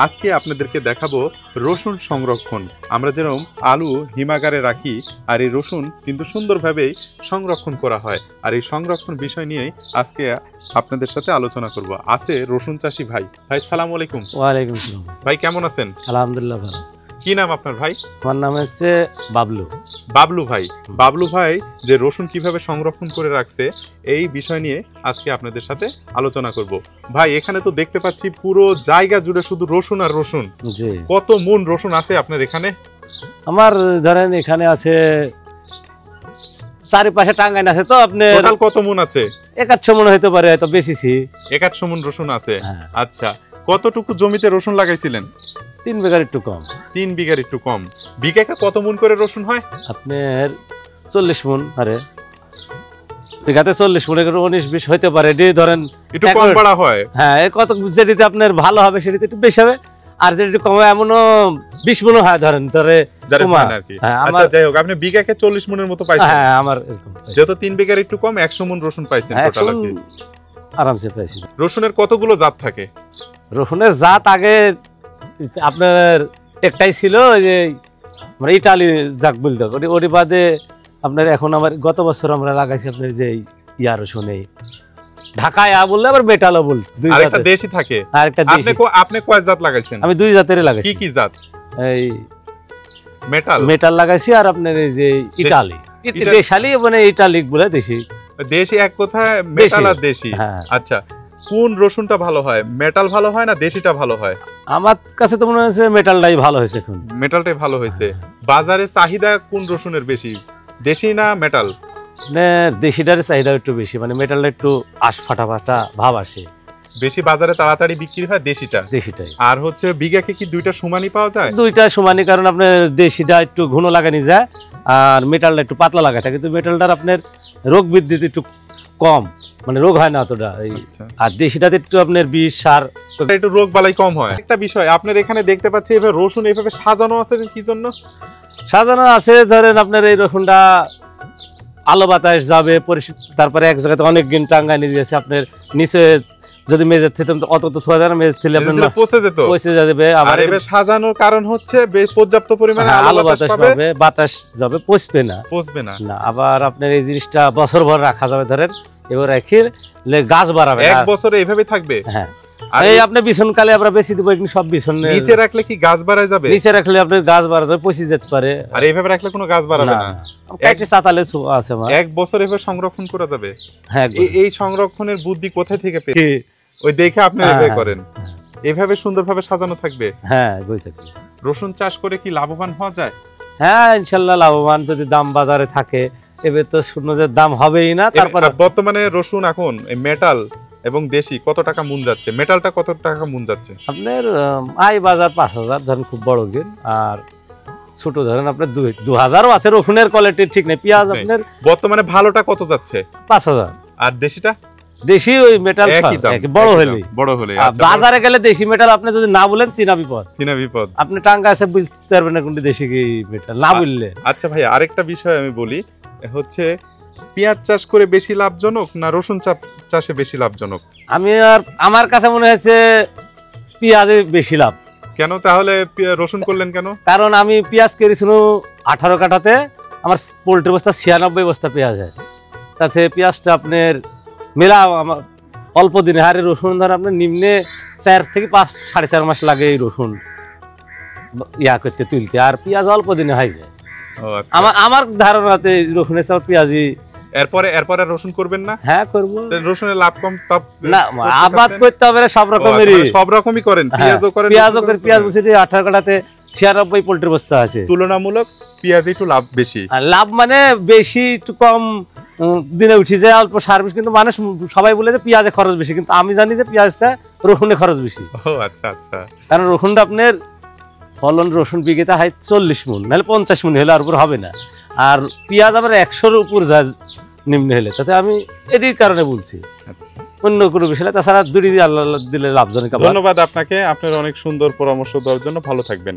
আজকে আপনাদেরকে দেখাবো রসুন সংরক্ষণ। আমরা যেরকম আলু হিমাগারে রাখি, আর এই রসুন কিন্তু সুন্দরভাবেই সংরক্ষণ করা হয়। আর এই সংরক্ষণ বিষয় নিয়েই আজকে আপনাদের সাথে আলোচনা করব। আছে রসুন চাষি ভাই। ভাই সালাম আলাইকুম। ওয়ালাইকুম আসসালাম। ভাই কেমন আছেন? আলহামদুলিল্লাহ ভালো। কি নাম আপনার ভাই? আমার নাম হচ্ছে বাবলু। বাবলু ভাই। বাবলু ভাই যে রসুন কিভাবে সংরক্ষণ করে রাখছে এই বিষয় নিয়ে আজকে আপনাদের সাথে আলোচনা করব। ভাই এখানে তো দেখতে পাচ্ছি পুরো জায়গা জুড়ে শুধু রসুন আর রসুন। জি। কত মন রসুন আছে আপনার এখানে? আমার ধরেন এখানে আছে চারিপাশে টাঙ্গাইন আছে, তো আপনি টোটাল কত মন আছে? 1-8 মন হইতে পারে, হয়তো বেশিছি। 1-8 মন রসুন আছে। হ্যাঁ। আচ্ছা, কতটুকু জমিতে রসুন লাগাইছিলেন? 3 বিঘার একটু কম। 3 বিঘার একটু কম। বিঘাকে কত মন করে রসুন হয়? আপনার 40 মন। আরে বিঘাতে 40 মন, 19-20 হইতে পারে। এটি ধরেন একটু কম বাড়া হয়। হ্যাঁ, কত যেটিতে আপনার ভালো হবে সেটিতে একটু বেশি হবে, আর যেটি কম এমনও 20 মনও হয় ধরেন। আচ্ছা যাই হোক, আপনি বিঘাকে 40 মনের মতো পাইছেন? হ্যাঁ, আমার এরকম। যেহেতু 3 বিঘার একটু কম, 100 মন রসুন পাইছেন টোটাল আর কি। আরামসে পাইছি। রসুনের কতগুলো জাত থাকে? রসুনের জাত আগে আপনার একটাই ছিল, যে মানে ইটালি জাত বলতে, ওটি বাদে আপনার এখন আমার গত বছর আমরা লাগাইছি আপনার যে ইয়া রসুন, এই ঢাকায় বললে আবার মেটালও বলছি। আরেকটা দেশি থাকে। আরেকটা দেশি। আপনি কয় জাত লাগাইছেন? আমি 2 জাতেরই লাগাইছি। কি কি জাত? এই মেটাল লাগাইছি, আর আপনার এই যে ইটালি দেশালি, মানে ইটালিক বলে দেশি। দেশি এক কথায় মেটাল আর দেশি। আচ্ছা, কোন রসুনটা ভালো হয়? মেটাল ভালো হয় না দেশিটা ভালো হয়? আমার কাছে তো মনে হচ্ছে মেটালটাই ভালো হয়েছে। এখন মেটালটাই ভালো হয়েছে। বাজারে চাহিদা কোন রসুনের বেশি, দেশি না মেটাল? দেশিটার চাহিদা একটু বেশি, মানে মেটালটা একটু ফাটা ভাব আসে বেশি, বাজারে তাড়াতাড়ি বিক্রি হয় দেশিটাই। আর হচ্ছে বিঘাকে কি দুইটা সমানই পাওয়া যায়? দুইটা সমানই, কারণ আপনার দেশিটা একটু ঘন লাগানি যায় আর মেটালটা একটু পাতলা লাগা থাকে। কিন্তু মেটালটার আপনার রোগ বৃদ্ধি একটু কম, মানে রোগ হয় না অতটা। আর দেশিটাতে একটু আপনার বিষ সার একটু রোগ বালাই কম হয়। একটা বিষয় আপনার এখানে দেখতে পাচ্ছি, এভাবে রসুন এইভাবে সাজানো আছে কি জন্য? সাজানো আছে ধরেন আপনার এই রসুনটা আলো বাতাস যাবে, তারপরে এক জায়গাতে অনেক দিন টাঙ্গাই নিয়ে গেছে। আপনার নিচে যদি মেজের থেকে অত তো থোয়া যায় না, মেজের থেকে আপনার পচে যাবে। আবার এবার সাজানোর কারণ হচ্ছে পর্যাপ্ত পরিমাণে আলো বাতাস পাবে, বাতাস যাবে, পচবে না। আবার আপনার এই জিনিসটা বছর ভর রাখা যাবে। ধরেন এবার রেখে গাছ বাড়াবে, 1 বছরে এইভাবে থাকবে। হ্যাঁ, এই আপনি বিছনকালে আমরা বেশি দেব, সব বিছন নিচে রাখলে কি গাছ বাড়ায় যাবে? নিচে রাখলে আপনার গাছ বাড়া যাবে, পচে যেতে পারে। আর এইভাবে রাখলে কোনো গাছ বাড়াবে না। একটা চাতালে আছে আমার। 1 বছর এভাবে সংরক্ষণ করা যাবে। হ্যাঁ, এই সংরক্ষণের বুদ্ধি কোথায় থেকে পেয়েছেন? ওই দেখে আপনি এভাবে করেন, এভাবে সুন্দরভাবে সাজানো থাকবে। হ্যাঁ, বই থাকে। রসুন চাষ করে কি লাভবান হওয়া যায়? হ্যাঁ, ইনশাআল্লাহ লাভবান, যদি দাম বাজারে থাকে। এবার তো শূন্য যে দাম হবেই না। তারপরে বর্তমানে রসুন এখন মেটাল এবং দেশি কত টাকা মন যাচ্ছে? মেটালটা কত টাকা মন যাচ্ছে? আপনার আই বাজার 5000 ধরেন, খুব বড় গেন। আর ছোট ধরেন আপনার 2000ও আছে। রসুনের কোয়ালিটি ঠিক নেই। পেঁয়াজ আপনার বর্তমানে ভালোটা কত যাচ্ছে? 5000। আর দেশিটা? দেশি ওই মেটাল বড় হলে বাজারে গেলে দেশি মেটাল আপনি যদি না বলেন চীনা বিপদ। আপনি টাঙ্গা আছে বুঝতে পারবেন না কোনটি দেশি মেটাল না বললে। আচ্ছা ভাই, আরেকটা বিষয় আমি বলি, হচ্ছে পেঁয়াজ চাষ করে বেশি লাভজনক না রসুন চাষে বেশি লাভজনক? আমার কাছে মনে হচ্ছে পেঁয়াজে বেশি লাভ। কেন তাহলে রসুন করলেন কেন? কারণ আমি পেঁয়াজ করেছিল 18 কাঠাতে, আমার পোল্ট্রি বস্তা 96 বস্তা পেঁয়াজ আছে। তাতে পেঁয়াজটা আপনার মেলা আমার অল্প দিনে। হারে রসুন ধর আপনার নিম্নে 4 থেকে 5-4.5 মাস লাগে এই রসুন ইয়া করতে তুলতে, আর পেঁয়াজ অল্প দিনে হয়ে যায়। আমার ধারণাতে রসুনের চাপ পেঁয়াজি। এরপরে রসুন করবেন না? হ্যাঁ, করবো। রসুনের লাভ কম না, আবাদ করতে হবে সব রকমই করেন। পেঁয়াজ বসে 18 কাঠাতে 96 পোল্ট্রি বস্তা আছে। তুলনামূলক পেঁয়াজ একটু লাভ বেশি। লাভ মানে বেশি, একটু কম দিনে উঠে যায়, অল্প সার্ভিস। কিন্তু মানুষ সবাই বলে যে পেঁয়াজে খরচ বেশি, কিন্তু আমি জানি যে পেঁয়াজটা রসুনে খরচ বেশি। আচ্ছা আচ্ছা। কারণ রসুনটা আপনার ফলন রসুন বিঘেতে হয় 40 মন, নাহলে 50 মন হলে আর উপর হবে না। আর পেঁয়াজ আবার 100-র উপর যায় নিম্ন হলে। তাতে আমি এটির কারণে বলছি, অন্য কোনো বিষয়। তাছাড়া দুটি আল্লাহ দিলে লাভজনক। ধন্যবাদ আপনাকে, আপনার অনেক সুন্দর পরামর্শ দেওয়ার জন্য। ভালো থাকবেন।